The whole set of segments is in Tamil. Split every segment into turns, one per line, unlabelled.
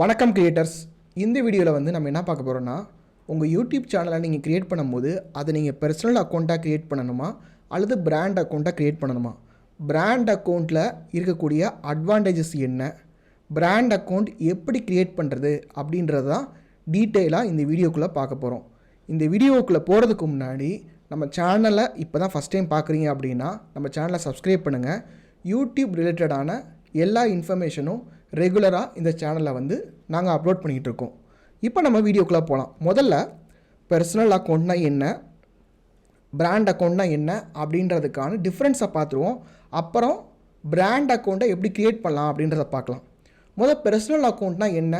வணக்கம் கிரியேட்டர்ஸ். இந்த வீடியோவில் வந்து நம்ம என்ன பார்க்க போகிறோன்னா, உங்கள் யூடியூப் சேனலை நீங்கள் க்ரியேட் பண்ணும்போது அதை நீங்கள் பர்சனல் அக்கௌண்ட்டாக க்ரியேட் பண்ணணுமா அல்லது பிராண்ட் அக்கௌண்ட்டாக க்ரியேட் பண்ணணுமா, பிராண்ட் அக்கௌண்ட்டில் இருக்கக்கூடிய அட்வான்டேஜஸ் என்ன, பிராண்ட் அக்கௌண்ட் எப்படி க்ரியேட் பண்ணுறது அப்படின்றது தான் டீட்டெயிலாக இந்த வீடியோக்குள்ளே பார்க்க போகிறோம். இந்த வீடியோக்குள்ளே போகிறதுக்கு முன்னாடி நம்ம சேனலை இப்போ தான் ஃபஸ்ட் டைம் பார்க்குறீங்க அப்படின்னா நம்ம சேனலை சப்ஸ்கிரைப் பண்ணுங்கள். யூடியூப் ரிலேட்டடான எல்லா இன்ஃபர்மேஷனும் ரெகுலராக இந்த சேனலில் வந்து நாங்கள் அப்லோட் பண்ணிகிட்டு இருக்கோம். இப்போ நம்ம வீடியோக்குள்ளே போகலாம். முதல்ல பர்சனல் அக்கௌண்ட்னா என்ன, பிராண்ட் அக்கௌண்ட்னா என்ன அப்படின்றதுக்கான டிஃப்ரென்ஸை பார்த்துருவோம். அப்புறம் பிராண்ட் அக்கௌண்ட்டை எப்படி க்ரியேட் பண்ணலாம் அப்படின்றத பார்க்கலாம். முதல் பர்சனல் அக்கௌண்ட்னா என்ன,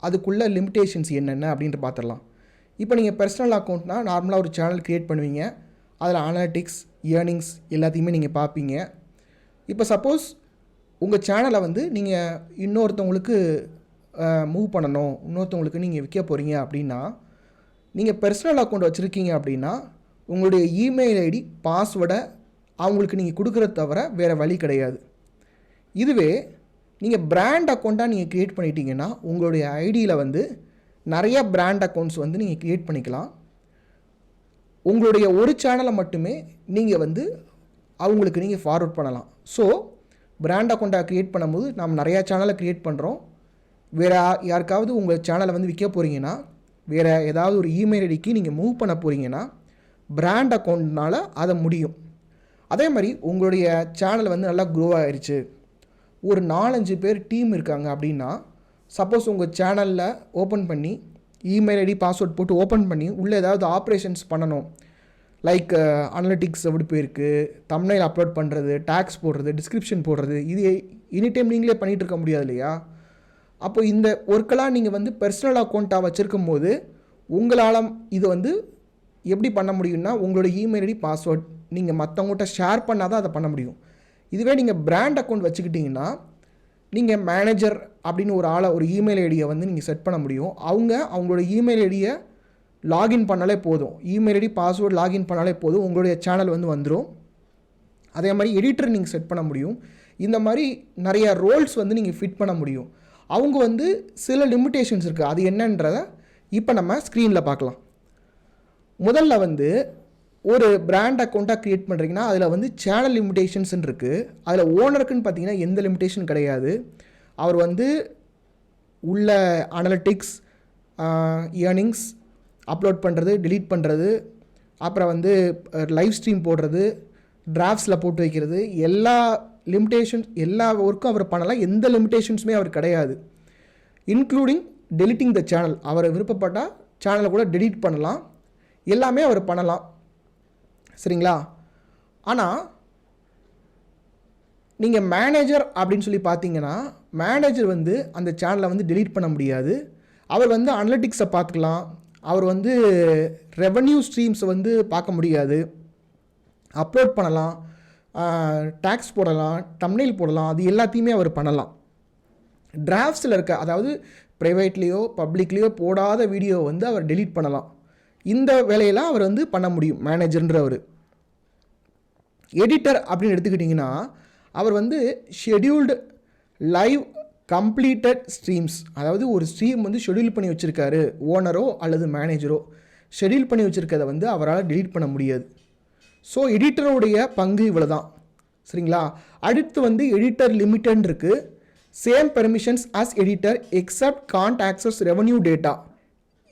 அதுக்குள்ள லிமிட்டேஷன்ஸ் என்னென்ன அப்படின்ட்டு பார்த்துடலாம். இப்போ நீங்கள் பர்சனல் அக்கௌண்ட்னா நார்மலாக ஒரு சேனல் க்ரியேட் பண்ணுவீங்க, அதில் அனலிட்டிக்ஸ், ஏர்னிங்ஸ் எல்லாத்தையுமே நீங்கள் பார்ப்பீங்க. இப்போ சப்போஸ் உங்கள் சேனலை வந்து நீங்கள் இன்னொருத்தவங்களுக்கு மூவ் பண்ணணும், இன்னொருத்தவங்களுக்கு நீங்கள் விற்க போகிறீங்க அப்படின்னா, நீங்கள் பர்சனல் அக்கௌண்ட் வச்சுருக்கீங்க அப்படின்னா உங்களுடைய இமெயில் ஐடி பாஸ்வேர்டை அவங்களுக்கு நீங்கள் கொடுக்குறத தவிர வேறு வழி கிடையாது. இதுவே நீங்கள் பிராண்ட் அக்கௌண்ட்டாக நீங்கள் க்ரியேட் பண்ணிட்டீங்கன்னா உங்களுடைய ஐடியில் வந்து நிறையா பிராண்ட் அக்கௌண்ட்ஸ் வந்து நீங்கள் க்ரியேட் பண்ணிக்கலாம். உங்களுடைய ஒரு சேனலை மட்டுமே நீங்கள் வந்து அவங்களுக்கு நீங்கள் ஃபார்வர்ட் பண்ணலாம். ஸோ பிராண்ட் அக்கௌண்ட்டாக க்ரியேட் பண்ணும்போது நம்ம நிறையா சேனலை க்ரியேட் பண்ணுறோம். வேறு யாருக்காவது உங்கள் சேனலை வந்து விற்க போகிறீங்கன்னா, வேறு ஏதாவது ஒரு இமெயில் ஐடிக்கு நீங்கள் மூவ் பண்ண போகிறீங்கன்னா பிராண்ட் அக்கௌண்ட்னால் அதை முடியும். அதே மாதிரி உங்களுடைய சேனல் வந்து நல்லா க்ரோ ஆகிடுச்சு, ஒரு 4-5 பேர் டீம் இருக்காங்க அப்படின்னா, சப்போஸ் உங்கள் சேனலில் ஓப்பன் பண்ணி இமெயில் ஐடி பாஸ்வேர்ட் போட்டு ஓப்பன் பண்ணி உள்ளே ஏதாவது ஆப்ரேஷன்ஸ் பண்ணணும், லைக் அனலிட்டிக்ஸ் எப்படி போயிருக்கு, தம்ப்நெயில் அப்லோட் பண்ணுறது, டேக்ஸ் போடுறது, டிஸ்கிரிப்ஷன் போடுறது, இது எனி டைம் நீங்களே பண்ணிகிட்டு இருக்க முடியாது இல்லையா? அப்போ இந்த ஒர்க்கெல்லாம் நீங்கள் வந்து பர்சனல் அக்கௌண்ட்டாக வச்சுருக்கும் போது உங்களால் இது வந்து எப்படி பண்ண முடியும்னா, உங்களோட இமெயில் ஐடி பாஸ்வேர்ட் நீங்கள் மற்றவங்கள்ட்ட ஷேர் பண்ணால் தான் அதை பண்ண முடியும். இதுவே நீங்கள் பிராண்ட் அக்கௌண்ட் வச்சுக்கிட்டிங்கன்னா நீங்கள் மேனேஜர் அப்படின்னு ஒரு ஆளை, ஒரு இமெயில் ஐடியை வந்து நீங்கள் செட் பண்ண முடியும். அவங்களோட இமெயில் ஐடியை லாகின் பண்ணாலே போதும், இமெயில் ஐடி பாஸ்வேர்டு லாகின் பண்ணாலே போதும், உங்களுடைய சேனல் வந்து வந்துடும். அதே மாதிரி எடிட்டர் நீங்கள் செட் பண்ண முடியும். இந்த மாதிரி நிறையா ரோல்ஸ் வந்து நீங்கள் ஃபிட் பண்ண முடியும். அவங்க வந்து சில லிமிட்டேஷன்ஸ் இருக்குது, அது என்னன்றதை இப்போ நம்ம ஸ்க்ரீனில் பார்க்கலாம். முதல்ல வந்து ஒரு பிராண்ட் அக்கௌண்ட்டாக க்ரியேட் பண்ணுறீங்கன்னா அதில் வந்து சேனல் லிமிட்டேஷன்ஸ்ன்னு இருக்குது. அதில் ஓனருக்குன்னு பார்த்தீங்கன்னா எந்த லிமிட்டேஷன் கிடையாது. அவர் வந்து உள்ள அனலிட்டிக்ஸ், ஏர்னிங்ஸ், அப்லோட் பண்ணுறது, டிலீட் பண்ணுறது, அப்புறம் வந்து லைவ் ஸ்ட்ரீம் போடுறது, டிராஃப்ட்ஸில் போட்டு வைக்கிறது, எல்லா லிமிட்டேஷன்ஸ், எல்லா ஒர்க்கும் அவர் பண்ணலாம். எந்த லிமிட்டேஷன்ஸுமே அவர் கிடையாது, இன்க்ளூடிங் டெலிட்டிங் த சேனல். அவர் விருப்பப்பட்டால் சேனலை கூட டெலீட் பண்ணலாம், எல்லாமே அவர் பண்ணலாம். சரிங்களா? ஆனால் நீங்கள் மேனேஜர் அப்படின்னு சொல்லி பார்த்தீங்கன்னா, மேனேஜர் வந்து அந்த சேனலை வந்து டெலீட் பண்ண முடியாது. அவர் வந்து அனலிட்டிக்ஸை பார்த்துக்கலாம், அவர் வந்து ரெவன்யூ ஸ்ட்ரீம்ஸை வந்து பார்க்க முடியாது, அப்லோட் பண்ணலாம், டேக்ஸ் போடலாம், தம்ப்நெயில் போடலாம், அது எல்லாத்தையுமே அவர் பண்ணலாம். டிராஃப்ட்ஸில் இருக்க, அதாவது ப்ரைவேட்லேயோ பப்ளிக்லேயோ போடாத வீடியோ வந்து அவர் டெலீட் பண்ணலாம். இந்த வேலையெல்லாம் அவர் வந்து பண்ண முடியும் மேனேஜர்ன்றவர். எடிட்டர் அப்படின்னு எடுத்துக்கிட்டிங்கன்னா அவர் வந்து ஷெட்யூல்டு லைவ் கம்ப்ளீட்டட் ஸ்ட்ரீம்ஸ், அதாவது ஒரு ஸ்ட்ரீம் வந்து ஷெட்யூல் பண்ணி வச்சுருக்காரு ஓனரோ அல்லது மேனேஜரோ, ஷெட்யூல் பண்ணி வச்சுருக்கதை வந்து அவரால் டெலீட் பண்ண முடியாது. ஸோ எடிட்டருடைய பங்கு இவ்வளோ தான். சரிங்களா? அடுத்து வந்து எடிட்டர் லிமிட்டட் இருக்குது. Same permissions as editor except can't access revenue data.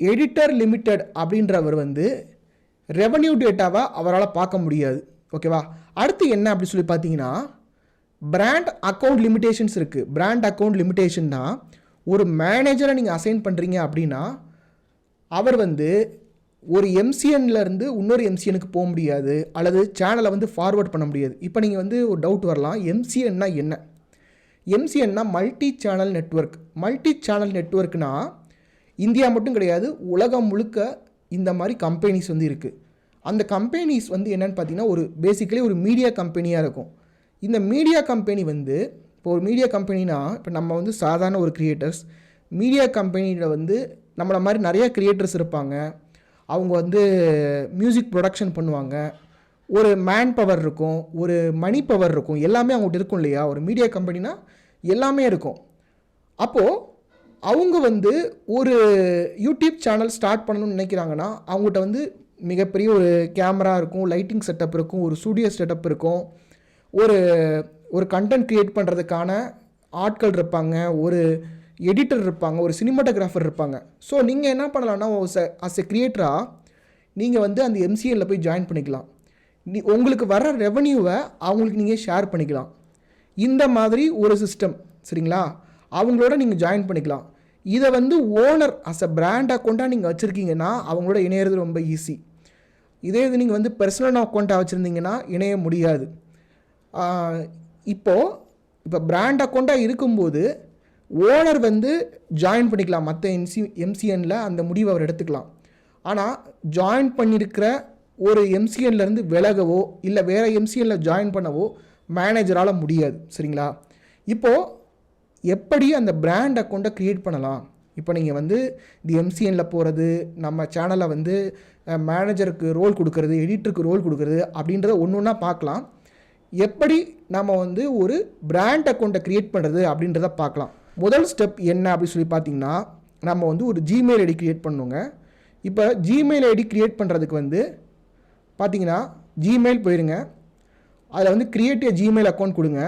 Editor limited அப்படின்றவர் வந்து ரெவன்யூ டேட்டாவை அவரால் பார்க்க முடியாது. ஓகேவா? அடுத்து என்ன அப்படி சொல்லி பார்த்தீங்கன்னா, பிராண்ட் அக்கௌண்ட் லிமிட்டேஷன்ஸ் இருக்குது. பிராண்ட் அக்கௌண்ட் லிமிட்டேஷன்னா, ஒரு மேனேஜரை நீங்கள் அசைன் பண்ணுறீங்க அப்படின்னா அவர் வந்து ஒரு எம்சிஎன்லேருந்து இன்னொரு எம்சிஎனுக்கு போக முடியாது, அல்லது சேனலை வந்து ஃபார்வர்ட் பண்ண முடியாது. இப்போ நீங்கள் வந்து ஒரு டவுட் வரலாம், எம்சிஎன்னா என்ன? எம்சிஎன்னா multi channel network. Multi channel நெட்வொர்க்னா இந்தியா மட்டும் கிடையாது, உலகம் முழுக்க இந்த மாதிரி கம்பெனிஸ் வந்து இருக்குது. அந்த கம்பெனிஸ் வந்து என்னென்னு பார்த்தீங்கன்னா பேசிக்கலி ஒரு மீடியா கம்பெனியாக இருக்கும். இந்த மீடியா கம்பெனி வந்து, இப்போ ஒரு மீடியா கம்பெனினா, இப்போ நம்ம வந்து சாதாரண ஒரு கிரியேட்டர்ஸ், மீடியா கம்பெனியில் வந்து நம்மளை மாதிரி நிறையா கிரியேட்டர்ஸ் இருப்பாங்க. அவங்க வந்து மியூசிக் ப்ரொடக்ஷன் பண்ணுவாங்க, ஒரு மேன் பவர் இருக்கும், ஒரு மணி பவர் இருக்கும், எல்லாமே அவங்கள்ட்ட இருக்கும் இல்லையா? ஒரு மீடியா கம்பெனினா எல்லாமே இருக்கும். அப்போது அவங்க வந்து ஒரு யூடியூப் சேனல் ஸ்டார்ட் பண்ணணும்னு நினைக்கிறாங்கன்னா அவங்ககிட்ட வந்து மிகப்பெரிய ஒரு கேமரா இருக்கும், லைட்டிங் செட்டப் இருக்கும், ஒரு ஸ்டூடியோ செட்டப் இருக்கும், ஒரு ஒரு கண்டென்ட் க்ரியேட் பண்ணுறதுக்கான ஆட்கள் இருப்பாங்க, ஒரு எடிட்டர் இருப்பாங்க, ஒரு சினிமாட்டோகிராஃபர் இருப்பாங்க. ஸோ நீங்கள் என்ன பண்ணலாம்னா அஸ் எ க்ரியேட்டராக நீங்கள் வந்து அந்த எம்சிஎனில் போய் ஜாயின் பண்ணிக்கலாம். உங்களுக்கு வர ரெவன்யூவை அவங்களுக்கு நீங்கள் ஷேர் பண்ணிக்கலாம். இந்த மாதிரி ஒரு சிஸ்டம், சரிங்களா? அவங்களோட நீங்கள் ஜாயின் பண்ணிக்கலாம். இதை வந்து ஓனர் அஸ் அ பிராண்ட் அக்கௌண்ட்டாக நீங்கள் வச்சுருக்கீங்கன்னா அவங்களோட இணையிறது ரொம்ப ஈஸி. இதே இது நீங்கள் வந்து பர்சனல் அக்கௌண்ட்டாக வச்சுருந்தீங்கன்னா இணைய முடியாது. இப்போ பிராண்ட் அக்கௌண்ட்டாக இருக்கும்போது ஓனர் வந்து ஜாயின் பண்ணிக்கலாம் மற்ற எம்சிஎனில், அந்த முடிவை அவர் எடுத்துக்கலாம். ஆனால் ஜாயின் பண்ணியிருக்கிற ஒரு எம்சிஎன்லேருந்து விலகவோ இல்லை வேறு எம்சிஎனில் ஜாயின் பண்ணவோ மேனேஜரால் முடியாது, சரிங்களா? இப்போது எப்படி அந்த பிராண்ட் அக்கௌண்ட்டை க்ரியேட் பண்ணலாம்? இப்போ நீங்கள் வந்து தி எம்சிஎனில் போகிறது, நம்ம சேனலை வந்து மேனேஜருக்கு ரோல் கொடுக்கறது, எடிட்டருக்கு ரோல் கொடுக்கறது அப்படின்றத ஒன்று ஒன்றா பார்க்கலாம். எப்படி நம்ம வந்து ஒரு பிராண்ட் அக்கௌண்ட்டை க்ரியேட் பண்ணுறது அப்படின்றத பார்க்கலாம். முதல் ஸ்டெப் என்ன அப்படின்னு சொல்லி பார்த்தீங்கன்னா, நம்ம வந்து ஒரு ஜிமெயில் ஐடி க்ரியேட் பண்ணணுங்க. இப்போ ஜிமெயில் ஐடி க்ரியேட் பண்ணுறதுக்கு வந்து பார்த்தீங்கன்னா ஜிமெயில் போயிருங்க, அதில் வந்து க்ரியேட் எ ஜிமெயில் அக்கௌண்ட் கொடுங்க.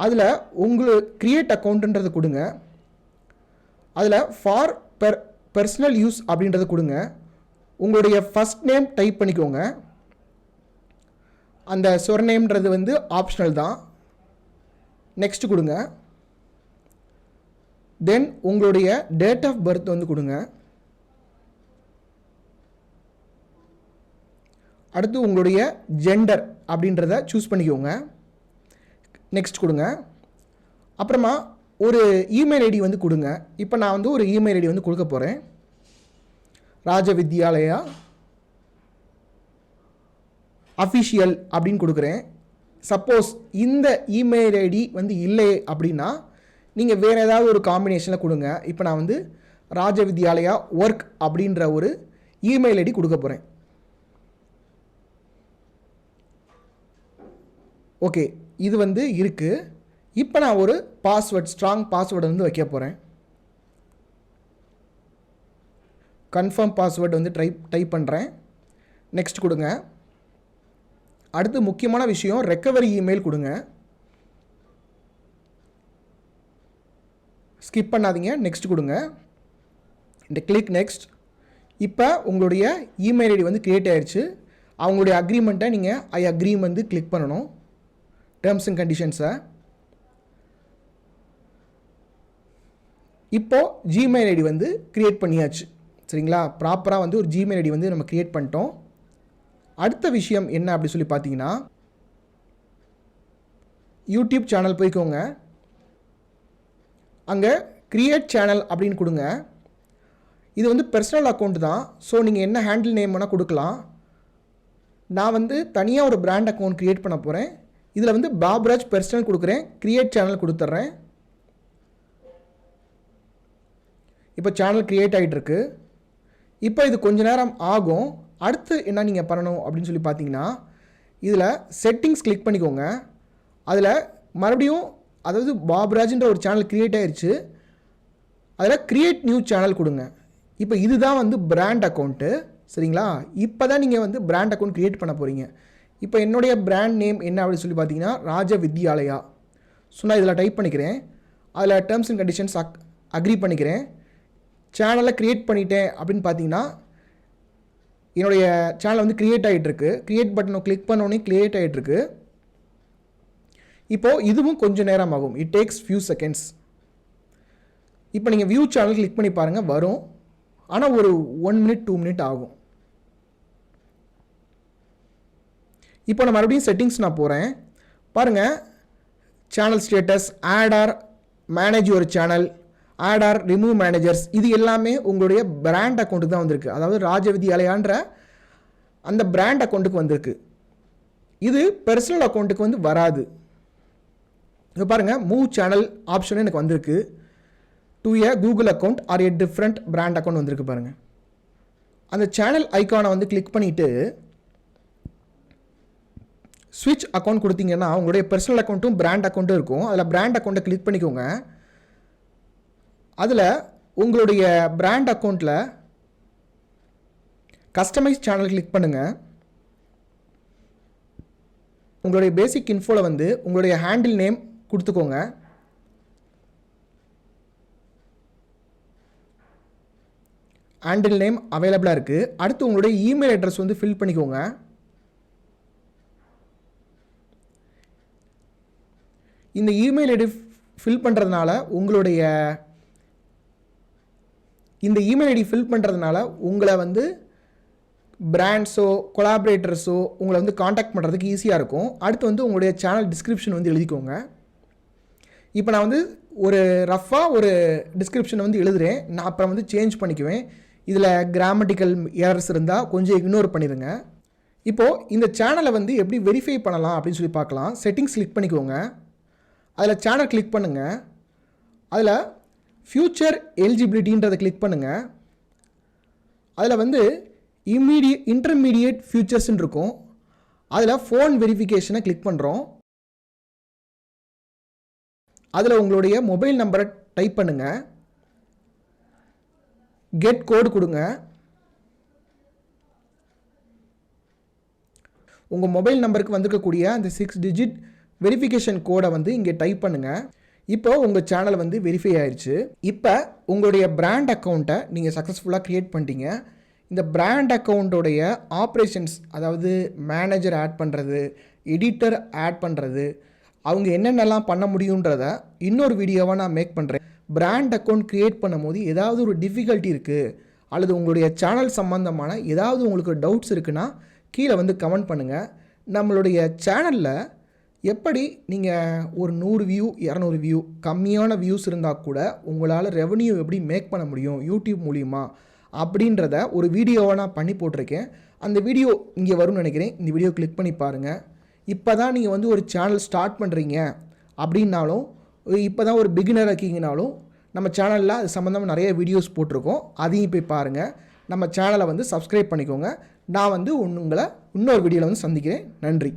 அதில் உங்களுக்கு க்ரியேட் அக்கௌண்ட்டுன்றது கொடுங்க. அதில் ஃபார் பர்சனல் யூஸ் அப்படின்றத கொடுங்க. உங்களுடைய ஃபஸ்ட் நேம் டைப் பண்ணிக்கோங்க. அந்த சொர்நேம்ன்றது வந்து ஆப்ஷனல் தான். நெக்ஸ்ட் கொடுங்க. தென் உங்களுடைய டேட் ஆஃப் பர்த் வந்து கொடுங்க. அடுத்து உங்களுடைய ஜெண்டர் அப்படின்றத சூஸ் பண்ணிக்கோங்க. நெக்ஸ்ட் கொடுங்க. அப்புறமா ஒரு இமெயில் ஐடி வந்து கொடுங்க. இப்போ நான் வந்து ஒரு இமெயில் ஐடி வந்து கொடுக்க போகிறேன். ராஜவித்யாலயா அஃபிஷியல் அப்படின்னு கொடுக்குறேன். சப்போஸ் இந்த இமெயில் ஐடி வந்து இல்லை அப்படின்னா நீங்கள் வேறு ஏதாவது ஒரு காம்பினேஷனில் கொடுங்க. இப்போ நான் வந்து ராஜவித்யாலயா ஒர்க் அப்படின்ற ஒரு இமெயில் ஐடி கொடுக்க போகிறேன். ஓகே, இது வந்து இருக்குது. இப்போ நான் ஒரு பாஸ்வேர்ட், ஸ்ட்ராங் பாஸ்வேர்டு வந்து வைக்க போகிறேன். கன்ஃபார்ம் பாஸ்வேர்டு வந்து டைப் பண்ணுறேன். நெக்ஸ்ட் கொடுங்க. அடுத்து முக்கியமான விஷயம், ரெக்கவரி இமெயில் கொடுங்க. ஸ்கிப் பண்ணாதீங்க, நெக்ஸ்ட் கொடுங்க. இந்த கிளிக் நெக்ஸ்ட். இப்போ உங்களுடைய இமெயில் ஐடி வந்து க்ரியேட் ஆயிடுச்சு. அவங்களுடைய அக்ரிமெண்ட்டை நீங்கள் ஐ அக்ரி வந்து கிளிக் பண்ணணும், டேர்ம்ஸ் அண்ட் கண்டிஷன்ஸை. இப்போது ஜிமெயில் ஐடி வந்து க்ரியேட் பண்ணியாச்சு, சரிங்களா? ப்ராப்பராக வந்து ஒரு ஜிமெயில் ஐடி வந்து நம்ம க்ரியேட் பண்ணிட்டோம். அடுத்த விஷயம் என்ன அப்படி சொல்லி பார்த்தீங்கன்னா, யூடியூப் சேனல் போய்க்கோங்க. அங்கே க்ரியேட் சேனல் அப்படின்னு கொடுங்க. இது வந்து பர்சனல் அக்கௌண்ட் தான். ஸோ நீங்கள் என்ன ஹேண்டில் நேம் வேணால் கொடுக்கலாம். நான் வந்து தனியாக ஒரு பிராண்ட் அக்கௌண்ட் க்ரியேட் பண்ண போகிறேன். இதில் வந்து பாப்ராஜ் பர்சனல் கொடுக்குறேன், க்ரியேட் சேனல் கொடுத்துட்றேன். இப்போ சேனல் க்ரியேட் ஆகிட்டுருக்கு. இப்போ இது கொஞ்ச நேரம் ஆகும். அடுத்து என்ன நீங்கள் பண்ணணும் அப்படின்னு சொல்லி பார்த்தீங்கன்னா, இதில் செட்டிங்ஸ் கிளிக் பண்ணிக்கோங்க. அதில் மறுபடியும் அதாவது பாப்ராஜ்ன்ற ஒரு சேனல் க்ரியேட் ஆயிடுச்சு, அதில் க்ரியேட் நியூ சேனல் கொடுங்க. இப்போ இதுதான் வந்து பிராண்ட் அக்கௌண்ட்டு, சரிங்களா? இப்போ தான் நீங்கள் வந்து பிராண்ட் அக்கௌண்ட் க்ரியேட் பண்ண போகிறீங்க. இப்போ என்னுடைய பிராண்ட் நேம் என்ன அப்படின்னு சொல்லி பார்த்தீங்கன்னா ராஜவித்யாலயா. ஸோ நான் இதில் டைப் பண்ணிக்கிறேன். அதில் டேர்ம்ஸ் அண்ட் கண்டிஷன்ஸ் அக்ரி பண்ணிக்கிறேன். சேனலை க்ரியேட் பண்ணிட்டேன் அப்படின்னு பார்த்தீங்கன்னா என்னுடைய சேனல் வந்து க்ரியேட் ஆகிட்டுருக்கு. க்ரியேட் பட்டனை கிளிக் பண்ணோன்னே க்ரியேட் ஆகிட்டுருக்கு. இப்போது இதுவும் கொஞ்சம் நேரம் ஆகும். It takes few seconds. இப்போ நீங்கள் வியூ சேனல் கிளிக் பண்ணி பாருங்கள், வரும். ஆனால் ஒரு 1 மினிட் 2 மினிட் ஆகும். இப்போ நான் மறுபடியும் செட்டிங்ஸ் நான் போகிறேன். பாருங்கள், channel status, add or manage your channel, add or remove managers, இது எல்லாமே உங்களுடைய பிராண்ட் அக்கௌண்ட்டுக்கு தான் வந்திருக்கு. அதாவது ராஜவித்யாலயான்ற அந்த பிராண்ட் அக்கௌண்ட்டுக்கு வந்திருக்கு. இது பர்சனல் அக்கௌண்ட்டுக்கு வந்து வராது. இப்போ பாருங்கள், மூவ் சேனல் ஆப்ஷன் எனக்கு வந்திருக்கு. To A Google account R A different brand account வந்திருக்கு பாருங்கள். அந்த சேனல் ஐக்கானை வந்து கிளிக் பண்ணிவிட்டு ஸ்விட்ச் அக்கௌண்ட் கொடுத்தீங்கன்னா உங்களுடைய பர்சனல் அக்கௌண்ட்டும் பிராண்ட் அக்கௌண்ட்டும் இருக்கும். அதில் பிராண்ட் அக்கௌண்ட்டை கிளிக் பண்ணிக்கோங்க. அதில் உங்களுடைய பிராண்ட் அக்கௌண்ட்டில் கஸ்டமைஸ் சேனல் கிளிக் பண்ணுங்கள். உங்களுடைய பேசிக் இன்ஃபோவில் வந்து உங்களுடைய ஹேண்டில் நேம் கொடுத்துக்கோங்க. ஹேண்டில் நேம் அவைலபிளாக இருக்குது. அடுத்து உங்களுடைய இமெயில் அட்ரஸ் வந்து ஃபில் பண்ணிக்கோங்க. இந்த இமெயில் ஐடி ஃபில் பண்ணுறதுனால உங்களை வந்து பிராண்ட்ஸோ கொலாபரேட்டர்ஸோ உங்களை வந்து காண்டாக்ட் பண்ணுறதுக்கு ஈஸியாக இருக்கும். அடுத்து வந்து உங்களுடைய சேனல் டிஸ்கிரிப்ஷன் வந்து எழுதிக்கோங்க. இப்போ நான் வந்து ஒரு ரஃபாக ஒரு டிஸ்கிரிப்ஷன் வந்து எழுதுகிறேன். நான் அப்புறம் வந்து சேஞ்ச் பண்ணிக்குவேன். இதில் கிராமட்டிக்கல் எரர்ஸ் இருந்தால் கொஞ்சம் இக்னோர் பண்ணிடுங்க. இப்போது இந்த சேனலை வந்து எப்படி வெரிஃபை பண்ணலாம் அப்படின்னு சொல்லி பார்க்கலாம். செட்டிங்ஸ் கிளிக் பண்ணிக்கோங்க. அதில் சேனல் கிளிக் பண்ணுங்கள். அதில் ஃபியூச்சர் எலிஜிபிலிட்டின்றதை கிளிக் பண்ணுங்கள். அதில் வந்து இன்டர்மீடியேட் ஃபியூச்சர்ஸ்ன்னு இருக்கும். அதில் ஃபோன் வெரிஃபிகேஷனை கிளிக் பண்ணுறோம். அதில் உங்களுடைய மொபைல் நம்பரை டைப் பண்ணுங்கள். கெட் கோடு கொடுங்க. உங்கள் மொபைல் நம்பருக்கு வந்திருக்கக்கூடிய அந்த 6 டிஜிட் வெரிஃபிகேஷன் கோடை வந்து இங்கே டைப் பண்ணுங்கள். இப்போ உங்கள் சேனல் வந்து வெரிஃபை ஆயிடுச்சு. இப்போ உங்களுடைய பிராண்ட் அக்கௌண்ட்டை நீங்கள் சக்ஸஸ்ஃபுல்லாக க்ரியேட் பண்ணிட்டீங்க. இந்த பிராண்ட் அக்கௌண்ட்டோடைய ஆப்ரேஷன்ஸ், அதாவது மேனேஜர் ஆட் பண்ணுறது, எடிட்டர் ஆட் பண்ணுறது, அவங்க என்னென்னலாம் பண்ண முடியுன்றத இன்னொரு வீடியோவாக நான் மேக் பண்ணுறேன். பிராண்ட் அக்கௌண்ட் க்ரியேட் பண்ணும்போது ஏதாவது ஒரு டிஃபிகல்ட்டி இருக்குது அல்லது உங்களுடைய சேனல் சம்மந்தமான ஏதாவது உங்களுக்கு டவுட்ஸ் இருக்குன்னா கீழே வந்து கமெண்ட் பண்ணுங்கள். நம்மளுடைய சேனலில் எப்படி நீங்கள் ஒரு 100 வியூ 200 வியூ கம்மியான வியூஸ் இருந்தால் கூட உங்களால் ரெவன்யூ எப்படி மேக் பண்ண முடியும் யூடியூப் மூலிமா அப்படின்றத ஒரு வீடியோவை நான் பண்ணி போட்டிருக்கேன். அந்த வீடியோ இங்கே வரும்னு நினைக்கிறேன். இந்த வீடியோ கிளிக் பண்ணி பாருங்கள். இப்போ தான் நீங்கள் வந்து ஒரு சேனல் ஸ்டார்ட் பண்ணுறீங்க அப்படின்னாலும், இப்போ தான் ஒரு பிகினர் இருக்கீங்கனாலும் நம்ம சேனலில் அது சம்மந்தமாக நிறைய வீடியோஸ் போட்டிருக்கோம். அதையும் போய் பாருங்கள். நம்ம சேனலை வந்து சப்ஸ்கிரைப் பண்ணிக்கோங்க. நான் வந்து உங்களை இன்னொரு வீடியோவில் வந்து சந்திக்கிறேன். நன்றி.